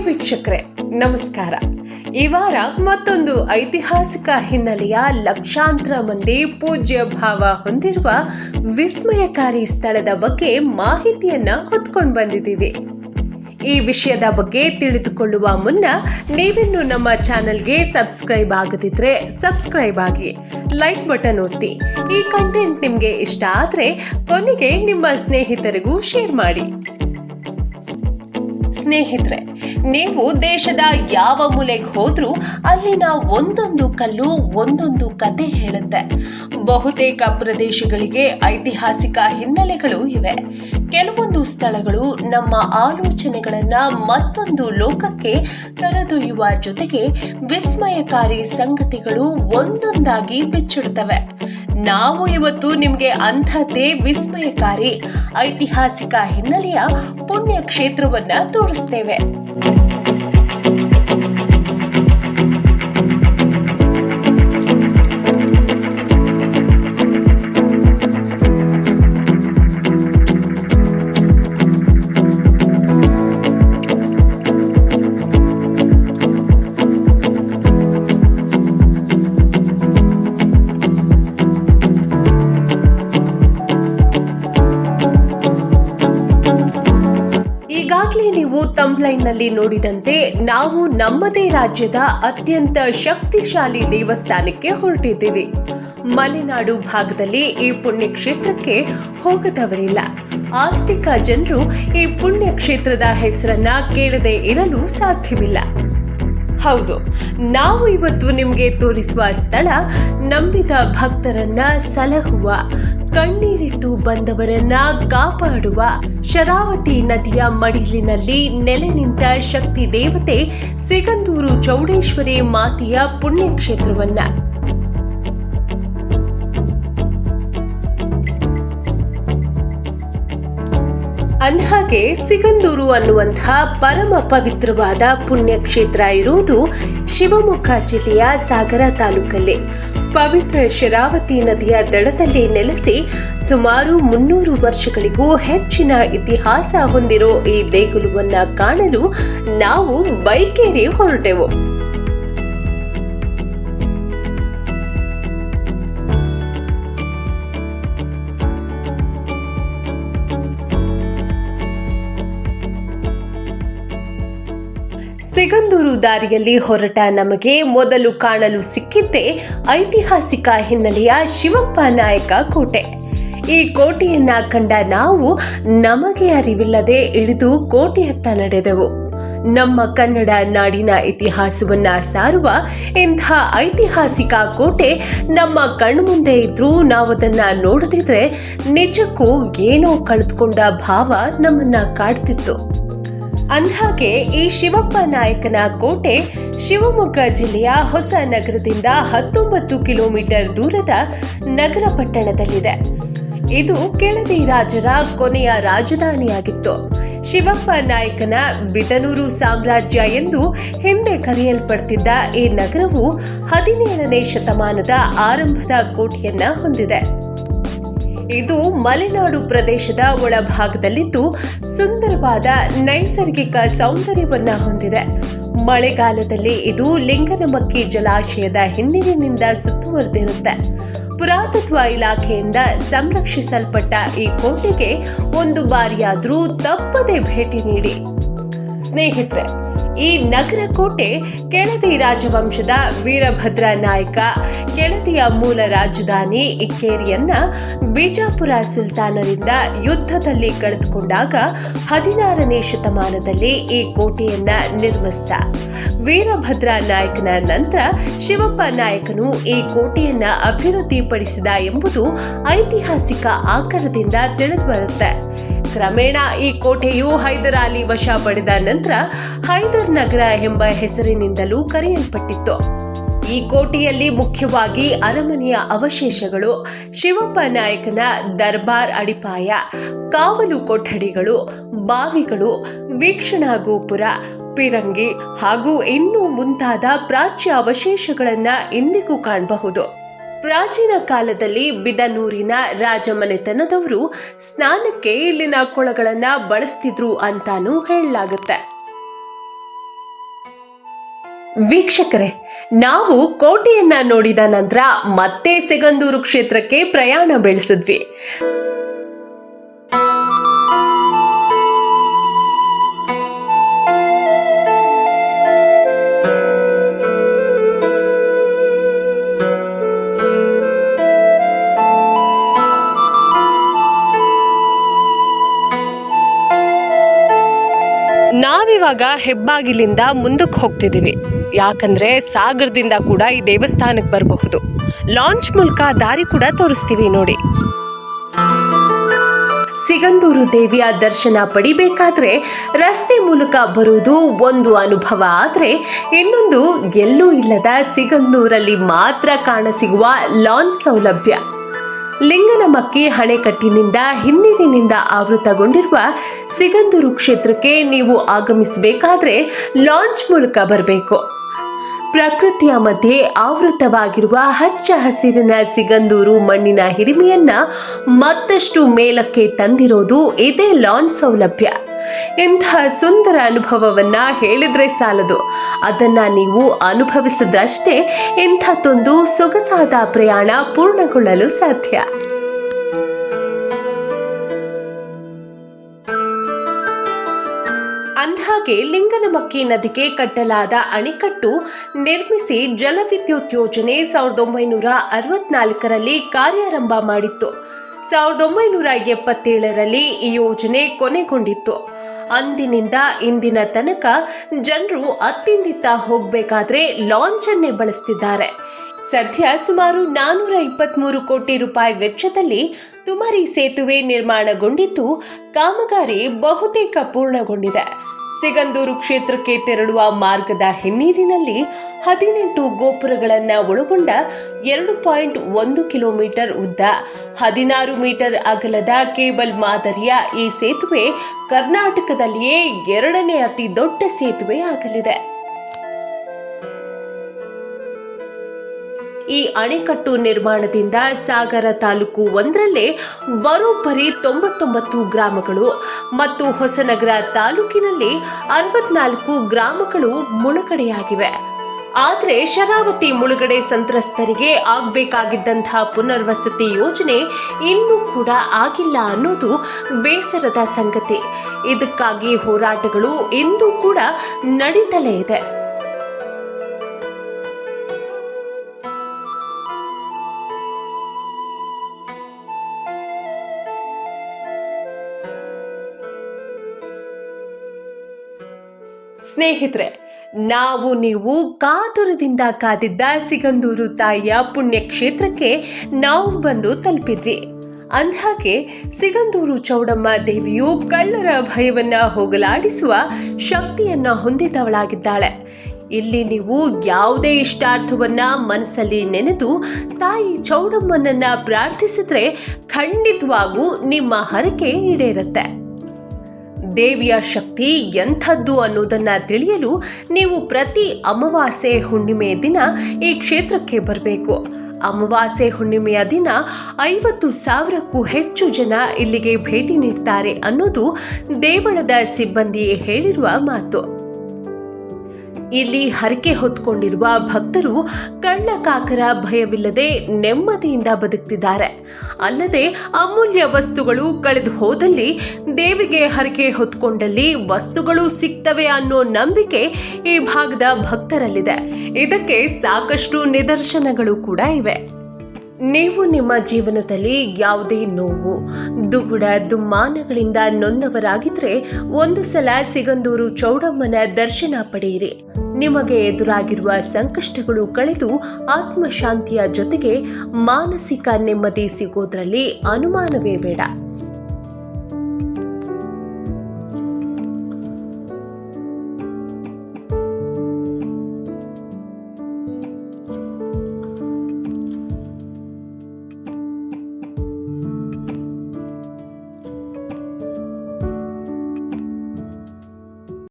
ವೀಕ್ಷಕರೇ, ನಮಸ್ಕಾರ. ಈ ವಾರ ಮತ್ತೊಂದು ಐತಿಹಾಸಿಕ ಹಿನ್ನೆಲೆಯ ಲಕ್ಷಾಂತರ ಮಂದಿ ಪೂಜ್ಯ ಭಾವ ಹೊಂದಿರುವ ವಿಸ್ಮಯಕಾರಿ ಸ್ಥಳದ ಬಗ್ಗೆ ಮಾಹಿತಿಯನ್ನ ಹೊತ್ಕೊಂಡು ಬಂದಿದ್ದೀವಿ. ಈ ವಿಷಯದ ಬಗ್ಗೆ ತಿಳಿದುಕೊಳ್ಳುವ ಮುನ್ನ ನೀವಿನ್ನು ನಮ್ಮ ಚಾನೆಲ್ಗೆ ಸಬ್ಸ್ಕ್ರೈಬ್ ಆಗದಿದ್ರೆ ಸಬ್ಸ್ಕ್ರೈಬ್ ಆಗಿ, ಲೈಕ್ ಬಟನ್ ಒತ್ತಿ. ಈ ಕಂಟೆಂಟ್ ನಿಮಗೆ ಇಷ್ಟ ಆದರೆ ಕೊನೆಗೆ ನಿಮ್ಮ ಸ್ನೇಹಿತರಿಗೂ ಶೇರ್ ಮಾಡಿ. ಸ್ನೇಹಿತರೆ, ನೀವು ದೇಶದ ಯಾವ ಮೂಲೆಗೆ ಹೋದ್ರೂ ಅಲ್ಲಿನ ಒಂದೊಂದು ಕಲ್ಲು ಒಂದೊಂದು ಕತೆ ಹೇಳುತ್ತೆ. ಬಹುತೇಕ ಪ್ರದೇಶಗಳಿಗೆ ಐತಿಹಾಸಿಕ ಹಿನ್ನೆಲೆಗಳು ಇವೆ. ಕೆಲವೊಂದು ಸ್ಥಳಗಳು ನಮ್ಮ ಆಲೋಚನೆಗಳನ್ನ ಮತ್ತೊಂದು ಲೋಕಕ್ಕೆ ಕರೆದೊಯ್ಯುವ ಜೊತೆಗೆ ವಿಸ್ಮಯಕಾರಿ ಸಂಗತಿಗಳು ಒಂದೊಂದಾಗಿ ಬಿಚ್ಚಿಡುತ್ತವೆ. ನಾವು ಇವತ್ತು ನಿಮಗೆ ಅಂಥದ್ದೇ ವಿಸ್ಮಯಕಾರಿ ಐತಿಹಾಸಿಕ ಹಿನ್ನೆಲೆಯ ಪುಣ್ಯ ಕ್ಷೇತ್ರವನ್ನ ತೋರಿಸ್ತೇವೆ. ಈಗಾಗಲೇ ನೀವು ತಮ್ಲೈನ್ನಲ್ಲಿ ನೋಡಿದಂತೆ ನಾವು ನಮ್ಮದೇ ರಾಜ್ಯದ ಅತ್ಯಂತ ಶಕ್ತಿಶಾಲಿ ದೇವಸ್ಥಾನಕ್ಕೆ ಹೊರಟಿದ್ದೀವಿ. ಮಲೆನಾಡು ಭಾಗದಲ್ಲಿ ಈ ಪುಣ್ಯ ಕ್ಷೇತ್ರಕ್ಕೆ ಹೋಗದವರಿಲ್ಲ. ಆಸ್ತಿಕ ಜನರು ಈ ಪುಣ್ಯ ಕ್ಷೇತ್ರದ ಹೆಸರನ್ನ ಕೇಳದೆ ಇರಲು ಸಾಧ್ಯವಿಲ್ಲ. ಹೌದು, ನಾವು ಇವತ್ತು ನಿಮಗೆ ತೋರಿಸುವ ಸ್ಥಳ ನಂಬಿದ ಭಕ್ತರನ್ನ ಸಲಹುವ, ಕಣ್ಣೀರಿಟ್ಟು ಬಂದವರನ್ನ ಕಾಪಾಡುವ, ಶರಾವತಿ ನದಿಯ ಮಡಿಲಿನಲ್ಲಿ ನೆಲೆ ನಿಂತ ಶಕ್ತಿ ದೇವತೆ ಸಿಗಂದೂರು ಚೌಡೇಶ್ವರಿ ಮಾತೆಯ ಪುಣ್ಯಕ್ಷೇತ್ರವನ್ನ. ಅಂದಹಾಗೆ ಸಿಗಂದೂರು ಅನ್ನುವಂತಹ ಪರಮ ಪವಿತ್ರವಾದ ಪುಣ್ಯಕ್ಷೇತ್ರ ಇರುವುದು ಶಿವಮೊಗ್ಗ ಜಿಲ್ಲೆಯ ಸಾಗರ ತಾಲೂಕಲ್ಲಿ ಪವಿತ್ರ ಶರಾವತಿ ನದಿಯ ದಡದಲ್ಲಿ ನೆಲೆಸಿ ಸುಮಾರು 300 ವರ್ಷಗಳಿಗೂ ಹೆಚ್ಚಿನ ಇತಿಹಾಸ ಹೊಂದಿರೋ ಈ ದೇಗುಲವನ್ನ ಕಾಣಲು ನಾವು ಬೈಕೇರಿ ಹೊರಟೆವು. ಸಿಗಂದೂರು ದಾರಿಯಲ್ಲಿ ಹೊರಟ ನಮಗೆ ಮೊದಲು ಕಾಣಲು ಸಿಕ್ಕಿದ್ದೇ ಐತಿಹಾಸಿಕ ಹಿನ್ನೆಲೆಯ ಶಿವಪ್ಪ ನಾಯಕ ಕೋಟೆ. ಈ ಕೋಟೆಯನ್ನ ಕಂಡ ನಾವು ನಮಗೆ ಅರಿವಿಲ್ಲದೆ ಇಳಿದು ಕೋಟೆಯತ್ತ ನಡೆದೆವು. ನಮ್ಮ ಕನ್ನಡ ನಾಡಿನ ಇತಿಹಾಸವನ್ನ ಸಾರುವ ಇಂಥ ಐತಿಹಾಸಿಕ ಕೋಟೆ ನಮ್ಮ ಕಣ್ಮುಂದೆ ಇದ್ರೂ ನಾವದನ್ನ ನೋಡದಿದ್ರೆ ನಿಜಕ್ಕೂ ಏನೋ ಕಳೆದುಕೊಂಡ ಭಾವ ನಮ್ಮನ್ನ ಕಾಡ್ತಿತ್ತು. ಅಂದಹಾಗೆ ಈ ಶಿವಪ್ಪ ನಾಯಕನ ಕೋಟೆ ಶಿವಮೊಗ್ಗ ಜಿಲ್ಲೆಯ ಹೊಸ ನಗರದಿಂದ 19 ಕಿಲೋಮೀಟರ್ ದೂರದ ನಗರ ಪಟ್ಟಣದಲ್ಲಿದೆ. ಇದು ಕೆಳದಿ ರಾಜರ ಕೊನೆಯ ರಾಜಧಾನಿಯಾಗಿತ್ತು. ಶಿವಪ್ಪ ನಾಯಕನ ಬಿದನೂರು ಸಾಮ್ರಾಜ್ಯ ಎಂದು ಹಿಂದೆ ಕರೆಯಲ್ಪಡ್ತಿದ್ದ ಈ ನಗರವು 17ನೇ ಶತಮಾನದ ಆರಂಭದ ಕೋಟೆಯನ್ನ ಹೊಂದಿದೆ. ಇದು ಮಲೆನಾಡು ಪ್ರದೇಶದ ಒಳಭಾಗದಲ್ಲಿದ್ದು ಸುಂದರವಾದ ನೈಸರ್ಗಿಕ ಸೌಂದರ್ಯವನ್ನ ಹೊಂದಿದೆ. ಮಳೆಗಾಲದಲ್ಲಿ ಇದು ಲಿಂಗನಮಕ್ಕಿ ಜಲಾಶಯದ ಹಿನ್ನೀರಿನಿಂದ ಸುತ್ತುವರೆದಿರುತ್ತೆ. ಪುರಾತತ್ವ ಇಲಾಖೆಯಿಂದ ಸಂರಕ್ಷಿಸಲ್ಪಟ್ಟ ಈ ಕೋಟೆಗೆ ಒಂದು ಬಾರಿಯಾದರೂ ತಪ್ಪದೆ ಭೇಟಿ ನೀಡಿ. ಸ್ನೇಹಿತರೆ, ಈ ನಗರ ಕೋಟೆ ಕೆಳದಿ ರಾಜವಂಶದ ವೀರಭದ್ರ ನಾಯಕ ಕೆಳದಿಯ ಮೂಲ ರಾಜಧಾನಿ ಇಕ್ಕೇರಿಯನ್ನ ಬಿಜಾಪುರ ಸುಲ್ತಾನರಿಂದ ಯುದ್ಧದಲ್ಲಿ ಕಳೆದುಕೊಂಡಾಗ 16ನೇ ಶತಮಾನದಲ್ಲಿ ಈ ಕೋಟೆಯನ್ನ ನಿರ್ಮಿಸಿದ. ವೀರಭದ್ರ ನಾಯಕನ ನಂತರ ಶಿವಪ್ಪ ನಾಯಕನು ಈ ಕೋಟೆಯನ್ನ ಅಭಿವೃದ್ಧಿಪಡಿಸಿದ ಎಂಬುದು ಐತಿಹಾಸಿಕ ಆಕರದಿಂದ ತಿಳಿದುಬರುತ್ತೆ. ಕ್ರಮೇಣ ಈ ಕೋಟೆಯು ಹೈದರ್ ಅಲಿ ವಶ ಪಡೆದ ನಂತರ ಹೈದರ್ ನಗರ ಎಂಬ ಹೆಸರಿನಿಂದಲೂ ಕರೆಯಲ್ಪಟ್ಟಿತ್ತು. ಈ ಕೋಟೆಯಲ್ಲಿ ಮುಖ್ಯವಾಗಿ ಅರಮನೆಯ ಅವಶೇಷಗಳು, ಶಿವಪ್ಪ ನಾಯಕನ ದರ್ಬಾರ್ ಅಡಿಪಾಯ, ಕಾವಲು ಕೊಠಡಿಗಳು, ಬಾವಿಗಳು, ವೀಕ್ಷಣಾ ಗೋಪುರ, ಪಿರಂಗಿ ಹಾಗೂ ಇನ್ನೂ ಮುಂತಾದ ಪ್ರಾಚ್ಯ ಅವಶೇಷಗಳನ್ನ ಇಂದಿಗೂ ಕಾಣಬಹುದು. ಪ್ರಾಚೀನ ಕಾಲದಲ್ಲಿ ಬಿದನೂರಿನ ರಾಜಮನೆತನದವರು ಸ್ನಾನಕ್ಕೆ ಇಲ್ಲಿನ ಕೊಳಗಳನ್ನ ಬಳಸ್ತಿದ್ರು ಅಂತಾನೂ ಹೇಳಲಾಗುತ್ತೆ. ವೀಕ್ಷಕರೇ, ನಾವು ಕೋಟೆಯನ್ನ ನೋಡಿದ ನಂತರ ಮತ್ತೆ ಸಿಗಂದೂರು ಕ್ಷೇತ್ರಕ್ಕೆ ಪ್ರಯಾಣ ಬೆಳೆಸಿದ್ವಿ. ನಾವಿವಾಗ ಹೆಬ್ಬಾಗಿಲಿಂದ ಮುಂದಕ್ಕೆ ಹೋಗ್ತಿದ್ದೀವಿ. ಯಾಕಂದ್ರೆ ಸಾಗರದಿಂದ ಕೂಡ ಈ ದೇವಸ್ಥಾನಕ್ಕೆ ಬರಬಹುದು. ಲಾಂಚ್ ಮೂಲಕ ದಾರಿ ಕೂಡ ತೋರಿಸ್ತೀವಿ ನೋಡಿ. ಸಿಗಂದೂರು ದೇವಿಯ ದರ್ಶನ ಪಡಿಬೇಕಾದ್ರೆ ರಸ್ತೆ ಮೂಲಕ ಬರುವುದು ಒಂದು ಅನುಭವ ಆದರೆ ಇನ್ನೊಂದು ಎಲ್ಲೂ ಇಲ್ಲದ ಸಿಗಂದೂರಲ್ಲಿ ಮಾತ್ರ ಕಾಣಸಿಗುವ ಲಾಂಚ್ ಸೌಲಭ್ಯ. ಲಿಂಗನಮಕ್ಕಿ ಅಣೆಕಟ್ಟಿನಿಂದ ಹಿನ್ನೀರಿನಿಂದ ಆವೃತಗೊಂಡಿರುವ ಸಿಗಂದೂರು ಕ್ಷೇತ್ರಕ್ಕೆ ನೀವು ಆಗಮಿಸಬೇಕಾದ್ರೆ ಲಾಂಚ್ ಮೂಲಕ ಬರಬೇಕು. ಪ್ರಕೃತಿಯ ಮಧ್ಯೆ ಆವೃತವಾಗಿರುವ ಹಚ್ಚ ಹಸಿರಿನ ಸಿಗಂದೂರು ಮಣ್ಣಿನ ಹಿರಿಮೆಯನ್ನ ಮತ್ತಷ್ಟು ಮೇಲಕ್ಕೆ ತಂದಿರೋದು ಇದೇ ಲಾಂಚ್ ಸೌಲಭ್ಯ. ಇಂತಹ ಸುಂದರ ಅನುಭವವನ್ನ ಹೇಳಿದ್ರೆ ಸಾಲದು, ಅದನ್ನ ನೀವು ಅನುಭವಿಸಿದ್ರಷ್ಟೇ ಇಂಥದ್ದೊಂದು ಸೊಗಸಾದ ಪ್ರಯಾಣ ಪೂರ್ಣಗೊಳ್ಳಲು ಸಾಧ್ಯ. ಅಂದಹಾಗೆ ಲಿಂಗನಮಕ್ಕಿ ನದಿಗೆ ಕಟ್ಟಲಾದ ಅಣೆಕಟ್ಟು ನಿರ್ಮಿಸಿ ಜಲವಿದ್ಯುತ್ ಯೋಜನೆ 1964ರಲ್ಲಿ ಕಾರ್ಯಾರಂಭ ಮಾಡಿತ್ತು. 1977ರಲ್ಲಿ ಈ ಯೋಜನೆ ಕೊನೆಗೊಂಡಿತ್ತು. ಅಂದಿನಿಂದ ಇಂದಿನ ತನಕ ಜನರು ಅತ್ತಿಂದಿತ್ತ ಹೋಗಬೇಕಾದ್ರೆ ಲಾಂಚ್ ಅನ್ನೇ ಬಳಸ್ತಿದ್ದಾರೆ. ಸದ್ಯ ಸುಮಾರು 423 ಕೋಟಿ ರೂಪಾಯಿ ವೆಚ್ಚದಲ್ಲಿ ತುಮರಿ ಸೇತುವೆ ನಿರ್ಮಾಣಗೊಂಡಿದ್ದು ಕಾಮಗಾರಿ ಬಹುತೇಕ ಪೂರ್ಣಗೊಂಡಿದೆ. ಸಿಗಂದೂರು ಕ್ಷೇತ್ರಕ್ಕೆ ತೆರಳುವ ಮಾರ್ಗದ ಹಿನ್ನೀರಿನಲ್ಲಿ 18 ಗೋಪುರಗಳನ್ನು ಒಳಗೊಂಡ 2.1 ಕಿಲೋಮೀಟರ್ ಉದ್ದ 16 ಮೀಟರ್ ಅಗಲದ ಕೇಬಲ್ ಮಾದರಿಯ ಈ ಸೇತುವೆ ಕರ್ನಾಟಕದಲ್ಲಿಯೇ 2ನೇ ಅತಿ ದೊಡ್ಡ ಸೇತುವೆ ಆಗಲಿದೆ. ಈ ಅಣೆಕಟ್ಟು ನಿರ್ಮಾಣದಿಂದ ಸಾಗರ ತಾಲೂಕು ಒಂದರಲ್ಲೇ ಬರೋಬ್ಬರಿ 99 ಗ್ರಾಮಗಳು ಮತ್ತು ಹೊಸನಗರ ತಾಲೂಕಿನಲ್ಲಿ 64 ಗ್ರಾಮಗಳು ಮುಳುಗಡೆಯಾಗಿವೆ. ಆದರೆ ಶರಾವತಿ ಮುಳುಗಡೆ ಸಂತ್ರಸ್ತರಿಗೆ ಆಗಬೇಕಾಗಿದ್ದಂತಹ ಪುನರ್ವಸತಿ ಯೋಜನೆ ಇನ್ನೂ ಕೂಡ ಆಗಿಲ್ಲ ಅನ್ನೋದು ಬೇಸರದ ಸಂಗತಿ. ಇದಕ್ಕಾಗಿ ಹೋರಾಟಗಳು ಇಂದೂ ಕೂಡ ನಡೀತಲೇ ಇದೆ. ಸ್ನೇಹಿತರೆ, ನಾವು ನೀವು ಕಾತುರದಿಂದ ಕಾದಿದ್ದ ಸಿಗಂದೂರು ತಾಯಿಯ ಪುಣ್ಯಕ್ಷೇತ್ರಕ್ಕೆ ನಾವು ಬಂದು ತಲುಪಿದ್ವಿ. ಅಂದಹಾಗೆ ಸಿಗಂದೂರು ಚೌಡಮ್ಮ ದೇವಿಯು ಕಳ್ಳರ ಭಯವನ್ನ ಹೋಗಲಾಡಿಸುವ ಶಕ್ತಿಯನ್ನ ಹೊಂದಿದವಳಾಗಿದ್ದಾಳೆ. ಇಲ್ಲಿ ನೀವು ಯಾವುದೇ ಇಷ್ಟಾರ್ಥವನ್ನ ಮನಸ್ಸಲ್ಲಿ ನೆನೆದು ತಾಯಿ ಚೌಡಮ್ಮನನ್ನ ಪ್ರಾರ್ಥಿಸಿದ್ರೆ ಖಂಡಿತವಾಗೂ ನಿಮ್ಮ ಹರಕೆ ಈಡೇರುತ್ತೆ. ದೇವಿಯ ಶಕ್ತಿ ಎಂಥದ್ದು ಅನ್ನೋದನ್ನ ತಿಳಿಯಲು ನೀವು ಪ್ರತಿ ಅಮಾವಾಸ್ಯೆ ಹುಣ್ಣಿಮೆ ದಿನ ಈ ಕ್ಷೇತ್ರಕ್ಕೆ ಬರಬೇಕು. ಅಮಾವಾಸ್ಯೆ ಹುಣ್ಣಿಮೆಯ ದಿನ 50,000ಕ್ಕೂ ಹೆಚ್ಚು ಜನ ಇಲ್ಲಿಗೆ ಭೇಟಿ ನೀಡ್ತಾರೆ ಅನ್ನೋದು ದೇವಳದ ಸಿಬ್ಬಂದಿ ಹೇಳಿರುವ ಮಾತು. ಇಲ್ಲಿ ಹರಕೆ ಹೊತ್ಕೊಂಡಿರುವ ಭಕ್ತರು ಕಳ್ಳಕಾಕರ ಭಯವಿಲ್ಲದೆ ನೆಮ್ಮದಿಯಿಂದ ಬದುಕ್ತಿದ್ದಾರೆ. ಅಲ್ಲದೆ ಅಮೂಲ್ಯ ವಸ್ತುಗಳು ಕಳೆದು ಹೋದಲ್ಲಿ ದೇವಿಗೆ ಹರಕೆ ಹೊತ್ಕೊಂಡಲ್ಲಿ ವಸ್ತುಗಳು ಸಿಗ್ತವೆ ಅನ್ನೋ ನಂಬಿಕೆ ಈ ಭಾಗದ ಭಕ್ತರಲ್ಲಿದೆ. ಇದಕ್ಕೆ ಸಾಕಷ್ಟು ನಿದರ್ಶನಗಳು ಕೂಡ ಇವೆ. ನೀವು ನಿಮ್ಮ ಜೀವನದಲ್ಲಿ ಯಾವುದೇ ನೋವು, ದುಗುಡ, ದುಮ್ಮಾನಗಳಿಂದ ನೊಂದವರಾಗಿದ್ರೆ ಒಂದು ಸಲ ಸಿಗಂದೂರು ಚೌಡಮ್ಮನ ದರ್ಶನ ಪಡೆಯಿರಿ. ನಿಮಗೆ ಎದುರಾಗಿರುವ ಸಂಕಷ್ಟಗಳು ಕಳೆದು ಆತ್ಮಶಾಂತಿಯ ಜೊತೆಗೆ ಮಾನಸಿಕ ನೆಮ್ಮದಿ ಸಿಗೋದ್ರಲ್ಲಿ ಅನುಮಾನವೇ ಬೇಡ.